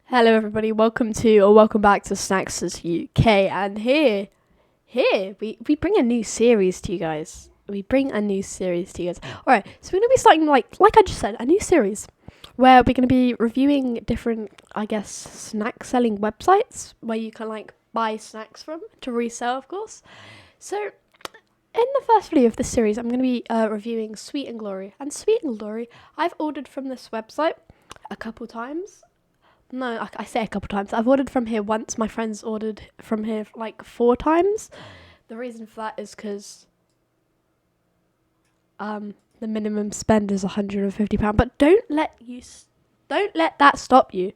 Hello everybody, welcome back to Snackserz UK, and here we bring a new series to you guys. Alright, so we're gonna be starting like I just said, a new series where we're gonna be reviewing different, snack selling websites where you can buy snacks from to resell, of course. So in the first video of this series, I'm gonna be reviewing Sweet and Glory. And Sweet and Glory, I've ordered from this website a couple times. No, I say a couple times. I've ordered from here once. My friends ordered from here 4 times. The reason for that is because the minimum spend is £150. But don't let that stop you,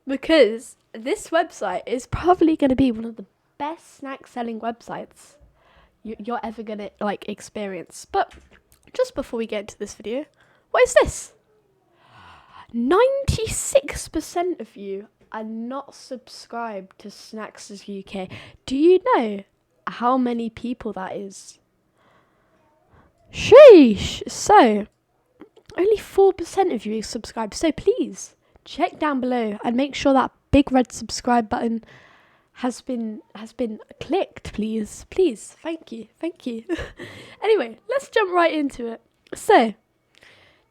because this website is probably going to be one of the best snack selling websites you're ever going to experience. But just before we get into this video, what is this? 96% of you are not subscribed to Snackserz UK. Do you know how many people that is? Sheesh! So, only 4% of you are subscribed. So please, check down below and make sure that big red subscribe button has been clicked, please. Please, thank you. Anyway, let's jump right into it. So,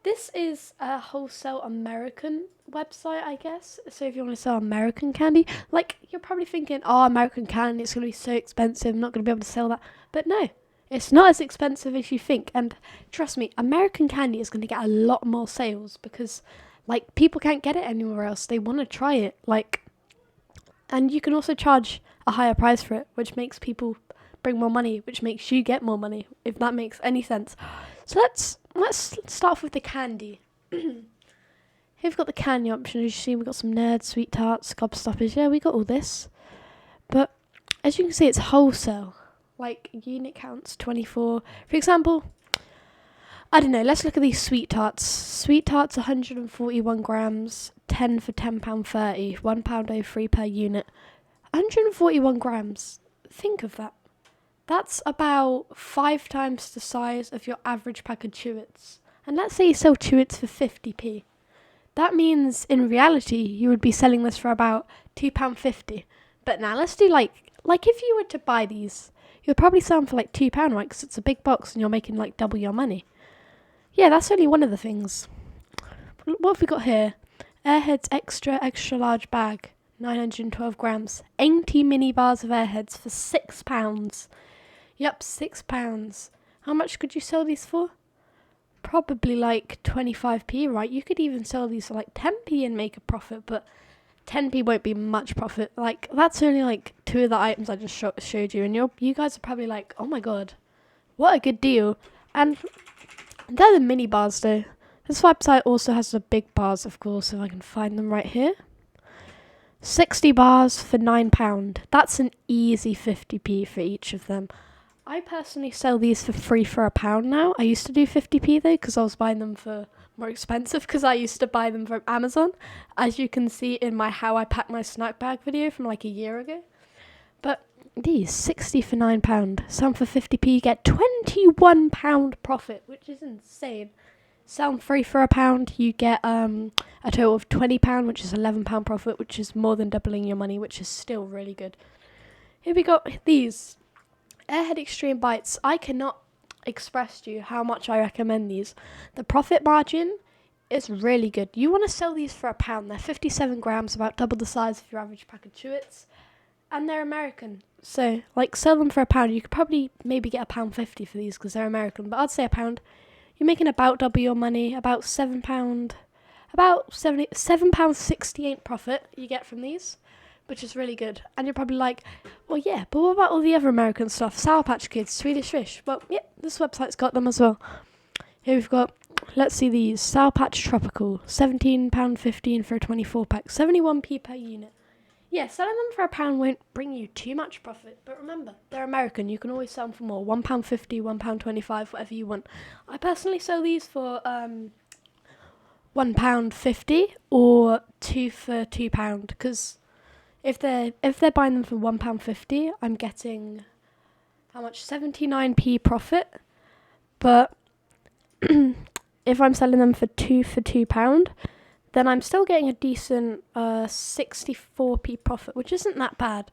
this is a wholesale American website, I guess. So if you want to sell American candy, you're probably thinking, oh, American candy, it's going to be so expensive, I'm not going to be able to sell that. But no, it's not as expensive as you think. And trust me, American candy is going to get a lot more sales because, people can't get it anywhere else. They want to try it. And you can also charge a higher price for it, which makes people bring more money, which makes you get more money, if that makes any sense. So let's start off with the candy. Here we've got the candy option. As you see, we've got some Nerds, Sweet Tarts, Gobstoppers. Yeah, we got all this. But as you can see, it's wholesale. Unit counts 24. For example, I don't know, let's look at these Sweet Tarts. Sweet Tarts, 141 grams, 10 for £10.30, £1.03 per unit. 141 grams. Think of that. That's about 5 times the size of your average pack of Chewits. And let's say you sell Chewits for 50p. That means, in reality, you would be selling this for about £2.50. But now, let's do if you were to buy these, you'd probably sell them for £2, right? Because it's a big box and you're making double your money. Yeah, that's only one of the things. What have we got here? Airheads extra large bag, 912 grams. 80 mini bars of Airheads for £6. Yep, £6. How much could you sell these for? Probably 25p, right? You could even sell these for 10p and make a profit, but 10p won't be much profit. That's only 2 of the items I just showed you, and you guys are probably oh my god, what a good deal. And they're the mini bars though. This website also has the big bars, of course, if I can find them right here. 60 bars for £9. That's an easy 50p for each of them. I personally sell these for free for £1 now. I used to do 50p though, because I was buying them for more expensive, because I used to buy them from Amazon, as you can see in my how I pack my snack bag video from a year ago. But these 60 for £9, some for 50p, you get £21 profit, which is insane. Sell them free for £1, you get a total of £20, which is £11 profit, which is more than doubling your money, which is still really good. Here we got these Airhead Extreme Bites. I cannot express to you how much I recommend these. The profit margin is really good. You want to sell these for £1. They're 57 grams, about double the size of your average pack of Chewits, and they're American. So, sell them for £1. You could probably maybe get £1.50 for these because they're American, but I'd say £1. You're making about double your money, about £7, about £7.68 profit you get from these, which is really good. And you're probably well, yeah, but what about all the other American stuff? Sour Patch Kids, Swedish Fish. Well, yeah, this website's got them as well. Here we've got, let's see these, Sour Patch Tropical, £17.15 for a 24-pack, 71p per unit. Yeah, selling them for £1 won't bring you too much profit, but remember, they're American. You can always sell them for more, £1.50, £1.25, whatever you want. I personally sell these for £1.50 or 2 for £2, because if they're buying them for £1.50, I'm getting how much? 79p profit. But if I'm selling them for £2 for £2, then I'm still getting a decent 64p profit, which isn't that bad.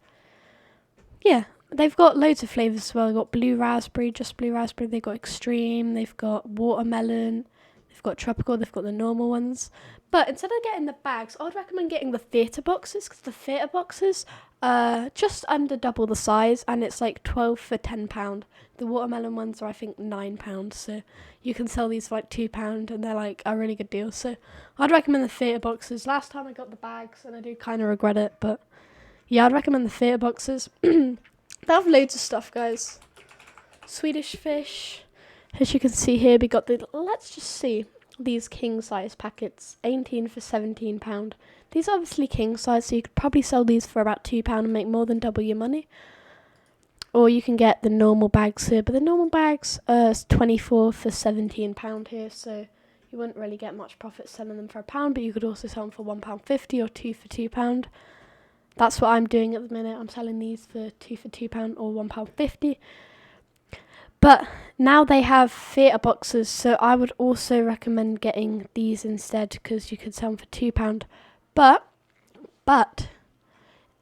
Yeah, they've got loads of flavours as well. They've got blue raspberry, just blue raspberry. They've got extreme. They've got watermelon. They've got tropical. They've got the normal ones. But instead of getting the bags, I would recommend getting the theatre boxes, because the theatre boxes are just under double the size, and it's like 12 for £10. The watermelon ones are, I think, £9. So you can sell these for like £2, and they're like a really good deal. So I'd recommend the theatre boxes. Last time I got the bags, and I do kind of regret it, but yeah, I'd recommend the theatre boxes. They have loads of stuff, guys. Swedish fish. As you can see here, we got the, let's just see, these king size packets, 18 for £17. These are obviously king size, so you could probably sell these for about £2 and make more than double your money. Or you can get the normal bags here, but the normal bags are 24 for £17 here, so you wouldn't really get much profit selling them for £1, but you could also sell them for £1.50 or 2 for £2. That's what I'm doing at the minute. I'm selling these for 2 for £2 or £1.50. But now they have theatre boxes, so I would also recommend getting these instead, because you could sell them for £2. But,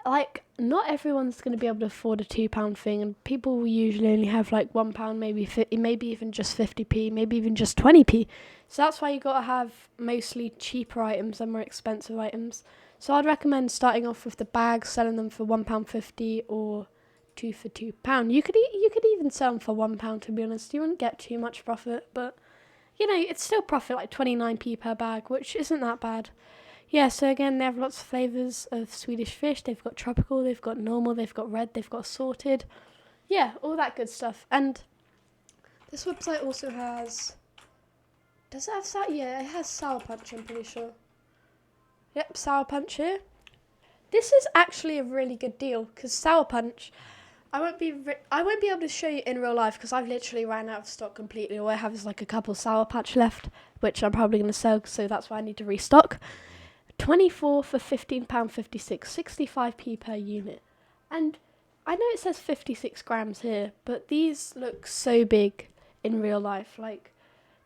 like, not everyone's going to be able to afford a £2 thing, and people will usually only have like £1, maybe even just 50p, maybe even just 20p. So that's why you got to have mostly cheaper items than more expensive items. So I'd recommend starting off with the bags, selling them for £1.50 or 2 for £2. You could even sell them for £1, to be honest. You wouldn't get too much profit, but you know, it's still profit, like 29p per bag, which isn't that bad. Yeah, so again, they have lots of flavours of Swedish fish. They've got tropical, they've got normal, they've got red, they've got assorted. Yeah, all that good stuff. And this website also has, does it have sour? Yeah, it has Sour Punch, I'm pretty sure. Yep, Sour Punch here. This is actually a really good deal, because Sour Punch, I won't be able to show you in real life, because I've literally ran out of stock completely. All I have is like a couple Sour Patch left, which I'm probably going to sell, so that's why I need to restock. 24 for £15.56, 65p per unit. And I know it says 56 grams here, but these look so big in real life. Like,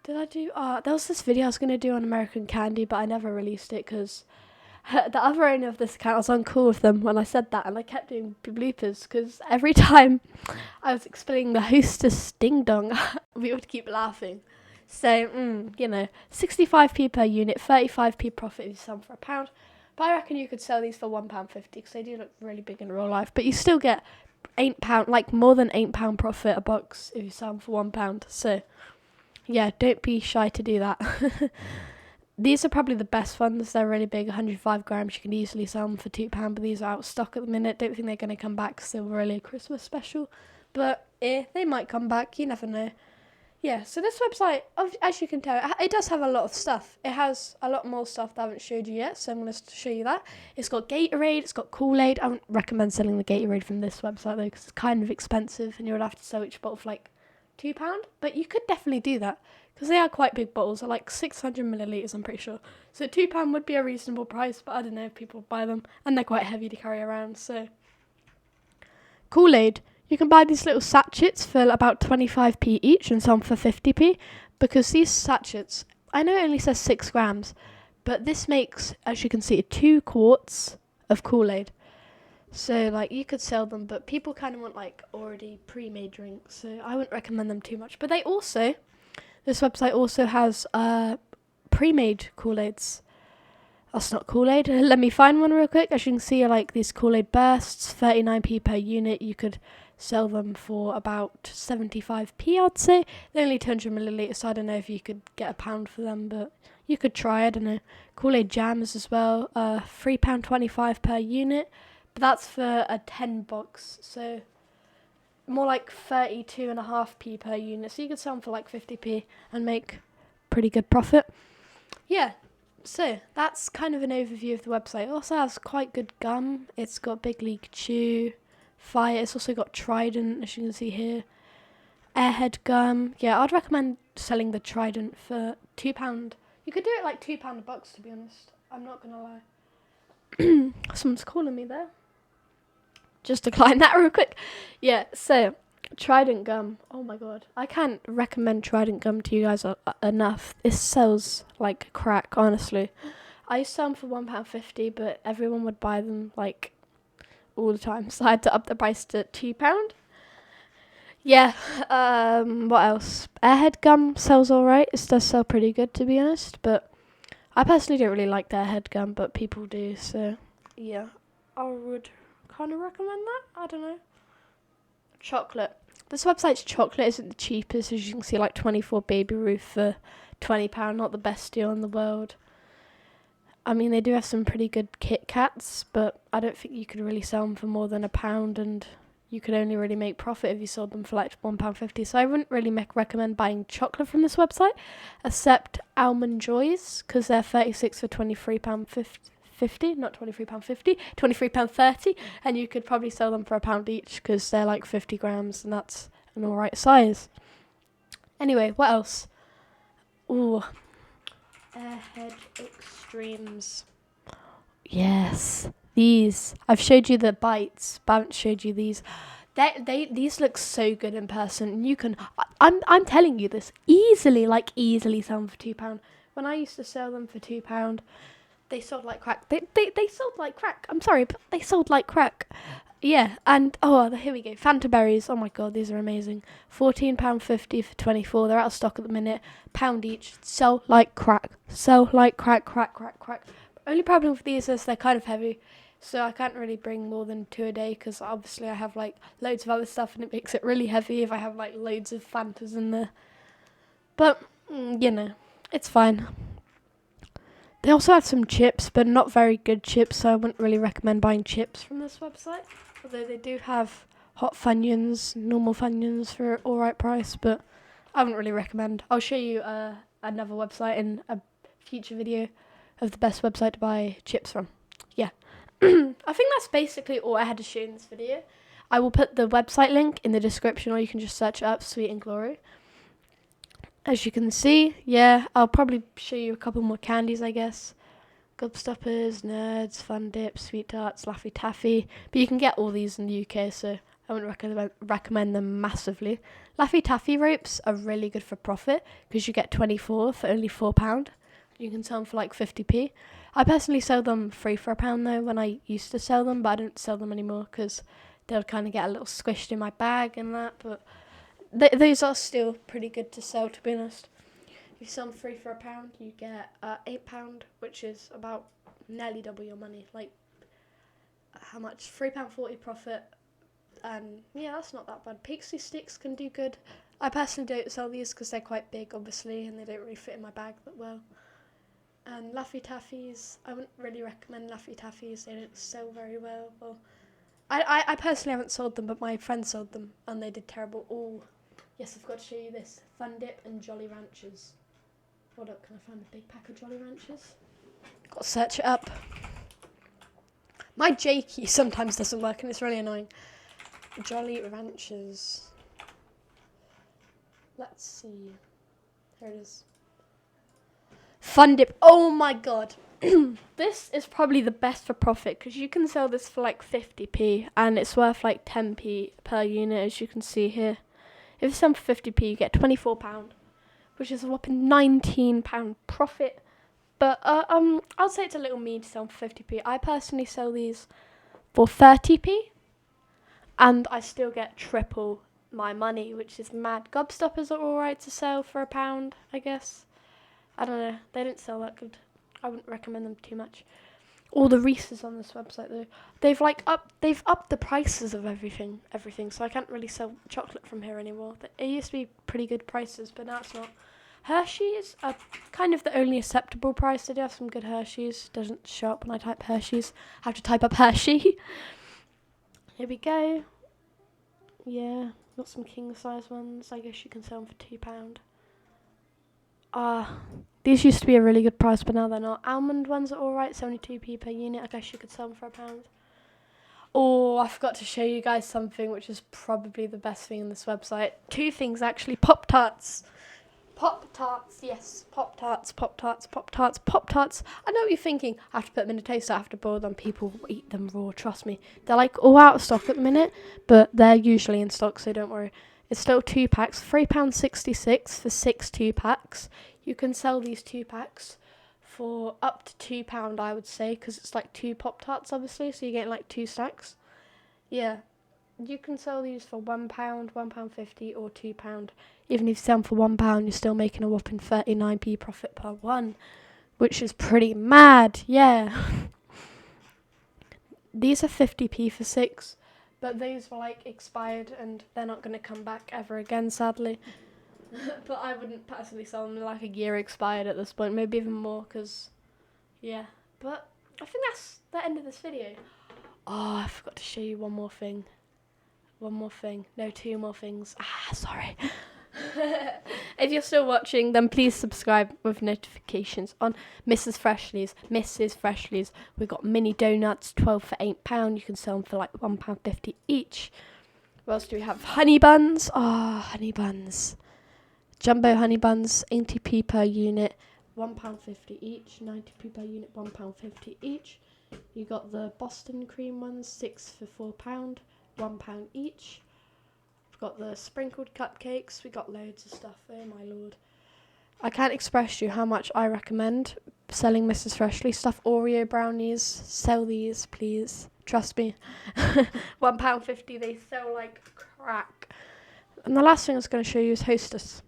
did I do... there was this video I was going to do on American Candy, but I never released it because the other owner of this account, I was on call with them when I said that, and I kept doing bloopers because every time I was explaining the hostess ding dong, we would keep laughing. So, you know, 65p per unit, 35p profit if you sell them for £1. But I reckon you could sell these for £1.50 because they do look really big in real life. But you still get £8, like more than £8 profit a box if you sell them for £1. So, yeah, don't be shy to do that. These are probably the best ones. They're really big, 105 grams. You can easily sell them for £2, but these are out of stock at the minute. Don't think they're going to come back because they were really a Christmas special. But they might come back. You never know. Yeah, so this website, as you can tell, it does have a lot of stuff. It has a lot more stuff that I haven't showed you yet, so I'm going to show you that. It's got Gatorade, it's got Kool-Aid. I wouldn't recommend selling the Gatorade from this website, though, because it's kind of expensive, and you would have to sell each bottle for, like, £2. But you could definitely do that, because they are quite big bottles. They're, like, 600 millilitres, I'm pretty sure. So £2 would be a reasonable price, but I don't know if people would buy them, and they're quite heavy to carry around, so... Kool-Aid. You can buy these little sachets for about 25p each and some for 50p, because these sachets, I know it only says 6 grams, but this makes, as you can see, 2 quarts of Kool-Aid. So, like, you could sell them, but people kind of want, like, already pre-made drinks, so I wouldn't recommend them too much. But they also, this website also has pre-made Kool-Aids. That's not Kool-Aid. Let me find one real quick. As you can see, like, these Kool-Aid bursts, 39p per unit. You could sell them for about 75p, I'd say. They're only 200 millilitres, so I don't know if you could get £1 for them, but you could try, I don't know. Kool-Aid jams as well, £3.25 per unit, but that's for a 10 box, so more like 32.5p per unit, so you could sell them for like 50p and make pretty good profit. Yeah, so that's kind of an overview of the website. It also has quite good gum. It's got Big League Chew, Fire. It's also got Trident, as you can see here. Airhead gum. Yeah, I'd recommend selling the Trident for £2. You could do it like £2 a box, to be honest. I'm not going to lie. Someone's calling me there. Just decline that real quick. Yeah, so Trident gum. Oh my god. I can't recommend Trident gum to you guys enough. It sells like crack, honestly. I used to sell them for £1.50, but everyone would buy them like all the time, so I had to up the price to £2. Yeah. What else? Airhead gum sells alright. It does sell pretty good, to be honest, but I personally don't really like the Airhead gum, but people do, so yeah. I would kind of recommend that. I don't know. Chocolate. This website's chocolate isn't the cheapest, as you can see, like 24 Baby Ruth for £20, not the best deal in the world. I mean, they do have some pretty good Kit Kats, but I don't think you could really sell them for more than £1, and you could only really make profit if you sold them for like £1.50. So I wouldn't really recommend buying chocolate from this website, except Almond Joys, because they're 36 for £23.50, not £23.50, £23.30, and you could probably sell them for £1 each, because they're like 50 grams, and that's an alright size. Anyway, what else? Ooh. Airhead Extremes. Yes, these. I've showed you the bites, but I haven't showed you these. These look so good in person. You can. I'm telling you this easily sell them for £2. When I used to sell them for £2, they sold like crack. They sold like crack. I'm sorry, but they sold like crack. Yeah, and here we go. Fanta berries. Oh my god, these are amazing. £14.50 for 24. They're out of stock at the minute. £1 each. Sell like crack. Sell like crack. Only problem with these is they're kind of heavy, so I can't really bring more than 2 a day, because obviously I have like loads of other stuff, and it makes it really heavy if I have like loads of Fantas in there. But it's fine. They also have some chips, but not very good chips, so I wouldn't really recommend buying chips from this website. Although they do have hot Funyuns, normal Funyuns for an alright price, but I wouldn't really recommend. I'll show you another website in a future video of the best website to buy chips from. Yeah. I think that's basically all I had to show in this video. I will put the website link in the description, or you can just search it up, Sweet and Glory. As you can see, yeah, I'll probably show you a couple more candies, I guess. Gobstoppers, Nerds, Fun Dips, Sweet Tarts, Laffy Taffy. But you can get all these in the UK, so I wouldn't recommend them massively. Laffy Taffy ropes are really good for profit, because you get 24 for only £4. You can sell them for like 50p. I personally sell them free for £1 though, when I used to sell them, but I don't sell them anymore, because they'll kind of get a little squished in my bag and that, but those are still pretty good to sell, to be honest. If you sell them free for £1, you get £8, which is about nearly double your money. Like, how much? £3.40 profit. And yeah, that's not that bad. Pixie sticks can do good. I personally don't sell these because they're quite big, obviously, and they don't really fit in my bag that well. And Laffy Taffies, I wouldn't really recommend Laffy Taffies. They don't sell very well. Well, I personally haven't sold them, but my friend sold them, and they did terrible. Oh, yes, I've got to show you this. Fun Dip and Jolly Ranchers. Hold up, can I find the big pack of Jolly Ranchers? Got to search it up. My J key sometimes doesn't work, and it's really annoying. Jolly Ranchers. Let's see. Here it is. Fun Dip. Oh my god. This is probably the best for profit, because you can sell this for like 50p, and it's worth like 10p per unit, as you can see here. If you sell for 50p, you get £24, which is a whopping £19 profit. But I'll say it's a little mean to sell for 50p. I personally sell these for 30p, and I still get triple my money, which is mad. Gobstoppers are alright to sell for £1, I guess. I don't know. They don't sell that good. I wouldn't recommend them too much. All the Reese's on this website though, they've upped the prices of everything. So I can't really sell chocolate from here anymore. It used to be pretty good prices, but now it's not. Hershey's are kind of the only acceptable price. They do have some good Hershey's. Doesn't show up when I type Hershey's. I have to type up Hershey. Here we go. Yeah, got some king size ones. I guess you can sell them for £2. These used to be a really good price, but now they're not. Almond ones are alright, 72p per unit. I guess you could sell them for £1. Oh, I forgot to show you guys something, which is probably the best thing on this website. Two things, actually. Pop-Tarts. Pop-Tarts, yes. Pop-Tarts. I know what you're thinking. I have to put them in a toaster. I have to boil them. People eat them raw, trust me. They're like all out of stock at the minute, but they're usually in stock, so don't worry. It's still 2 packs, £3.66 for 6 2-packs. You can sell these 2 packs for up to £2, I would say, because it's like 2 Pop-Tarts, obviously, so you're getting like 2 snacks. Yeah, you can sell these for £1, £1.50, or £2. Even if you sell them for £1, you're still making a whopping 39p profit per one, which is pretty mad. Yeah. These are 50p for 6, but those were like expired and they're not going to come back ever again, sadly. But I wouldn't personally sell them, like a year expired at this point, maybe even more, because, yeah. But I think that's the end of this video. Oh, I forgot to show you one more thing. No, 2 more things. Sorry. If you're still watching, then please subscribe with notifications on Mrs. Freshly's. We've got mini donuts, 12 for £8. You can sell them for like £1.50 each. What else do we have? Honey buns. Honey buns. Jumbo honey buns, 80p per unit, £1.50 each. 90p per unit, £1.50 each. You got the Boston cream ones, 6 for £4, £1 each. We've got the sprinkled cupcakes. We got loads of stuff. Oh my lord! I can't express to you how much I recommend selling Mrs. Freshly stuff. Oreo brownies, sell these, please. Trust me. £1.50. They sell like crack. And the last thing I was going to show you is Hostess.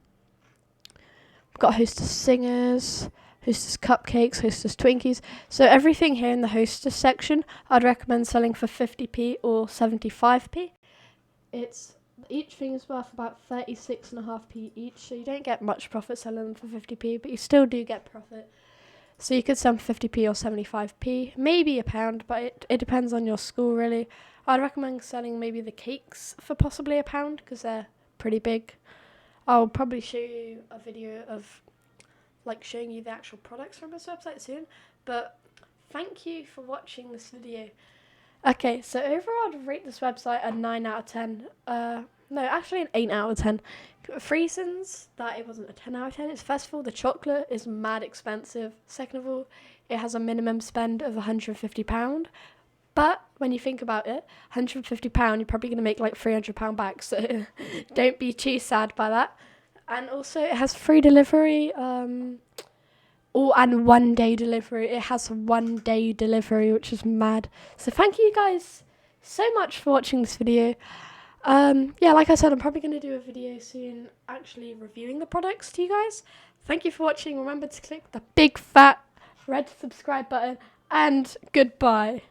We've got Hostess Singers, Hostess Cupcakes, Hostess Twinkies. So everything here in the Hostess section, I'd recommend selling for 50p or 75p. Each thing is worth about 36.5p each, so you don't get much profit selling them for 50p, but you still do get profit. So you could sell 50p or 75p, maybe £1, but it depends on your school, really. I'd recommend selling maybe the cakes for possibly £1, because they're pretty big. I'll probably show you a video of like showing you the actual products from this website soon, but thank you for watching this video. Okay, so overall I'd rate this website a 9 out of 10. No, actually an 8 out of 10. For reasons that it wasn't a 10 out of 10 is, first of all, the chocolate is mad expensive. Second of all, it has a minimum spend of £150. But when you think about it, £150, you're probably going to make like £300 back, so don't be too sad by that. And also, it has free delivery, and 1 day delivery. It has 1 day delivery, which is mad. So thank you guys so much for watching this video. Yeah, like I said, I'm probably going to do a video soon actually reviewing the products to you guys. Thank you for watching. Remember to click the big fat red subscribe button, and goodbye.